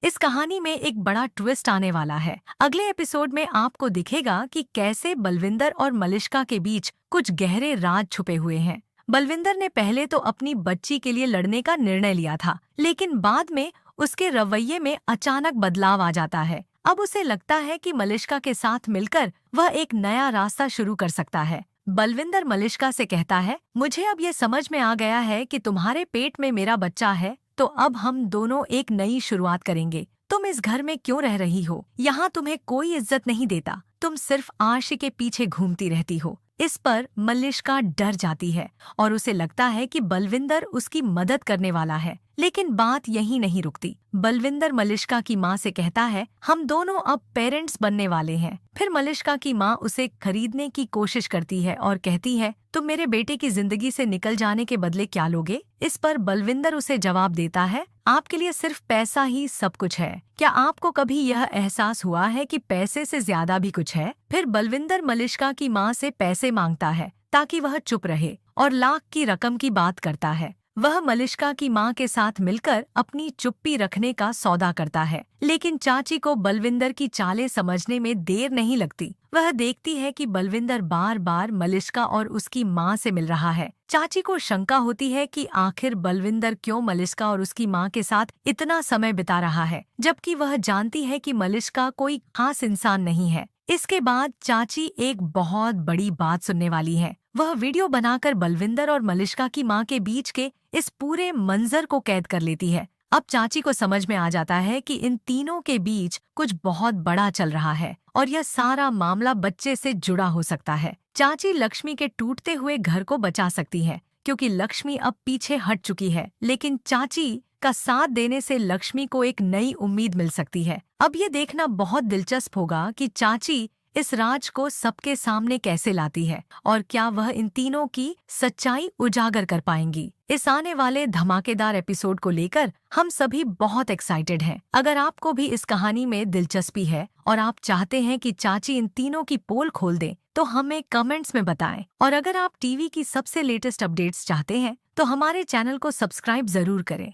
इस कहानी में एक बड़ा ट्विस्ट आने वाला है। अगले एपिसोड में आपको दिखेगा कि कैसे बलविंदर और मलिष्का के बीच कुछ गहरे राज छुपे हुए हैं। बलविंदर ने पहले तो अपनी बच्ची के लिए लड़ने का निर्णय लिया था, लेकिन बाद में उसके रवैये में अचानक बदलाव आ जाता है। अब उसे लगता है कि मलिष्का के साथ मिलकर वह एक नया रास्ता शुरू कर सकता है। बलविंदर मलिष्का से कहता है, मुझे अब ये समझ में आ गया है कि तुम्हारे पेट में मेरा बच्चा है, तो अब हम दोनों एक नई शुरुआत करेंगे। तुम इस घर में क्यों रह रही हो? यहाँ तुम्हें कोई इज्जत नहीं देता। तुम सिर्फ आशी के पीछे घूमती रहती हो। इस पर मलिष्का डर जाती है और उसे लगता है कि बलविंदर उसकी मदद करने वाला है। लेकिन बात यहीं नहीं रुकती। बलविंदर मलिष्का की माँ से कहता है, हम दोनों अब पेरेंट्स बनने वाले हैं। फिर मलिष्का की माँ उसे खरीदने की कोशिश करती है और कहती है, तुम मेरे बेटे की जिंदगी से निकल जाने के बदले क्या लोगे? इस पर बलविंदर उसे जवाब देता है, आपके लिए सिर्फ पैसा ही सब कुछ है। क्या आपको कभी यह एहसास हुआ है कि पैसे से ज्यादा भी कुछ है? फिर बलविंदर मलिष्का की माँ से पैसे मांगता है ताकि वह चुप रहे और लाख की रकम की बात करता है। वह मलिष्का की माँ के साथ मिलकर अपनी चुप्पी रखने का सौदा करता है। लेकिन चाची को बलविंदर की चालें समझने में देर नहीं लगती। वह देखती है कि बलविंदर बार बार मलिष्का और उसकी माँ से मिल रहा है। चाची को शंका होती है कि आखिर बलविंदर क्यों मलिष्का और उसकी माँ के साथ इतना समय बिता रहा है, जबकि वह जानती है कि मलिष्का कोई खास इंसान नहीं है। इसके बाद चाची एक बहुत बड़ी बात सुनने वाली है। वह वीडियो बनाकर बलविंदर और मलिष्का की माँ के बीच के इस पूरे मंजर को कैद कर लेती है। अब चाची को समझ में आ जाता है कि इन तीनों के बीच कुछ बहुत बड़ा चल रहा है और यह सारा मामला बच्चे से जुड़ा हो सकता है। चाची लक्ष्मी के टूटते हुए घर को बचा सकती है, क्योंकि लक्ष्मी अब पीछे हट चुकी है। लेकिन चाची का साथ देने से लक्ष्मी को एक नई उम्मीद मिल सकती है। अब ये देखना बहुत दिलचस्प होगा कि चाची इस राज को सबके सामने कैसे लाती है और क्या वह इन तीनों की सच्चाई उजागर कर पाएंगी। इस आने वाले धमाकेदार एपिसोड को लेकर हम सभी बहुत एक्साइटेड हैं। अगर आपको भी इस कहानी में दिलचस्पी है और आप चाहते हैं कि चाची इन तीनों की पोल खोल दे, तो हमें कमेंट्स में बताएं। और अगर आप टीवी की सबसे लेटेस्ट अपडेट्स चाहते हैं, तो हमारे चैनल को सब्सक्राइब जरूर करें।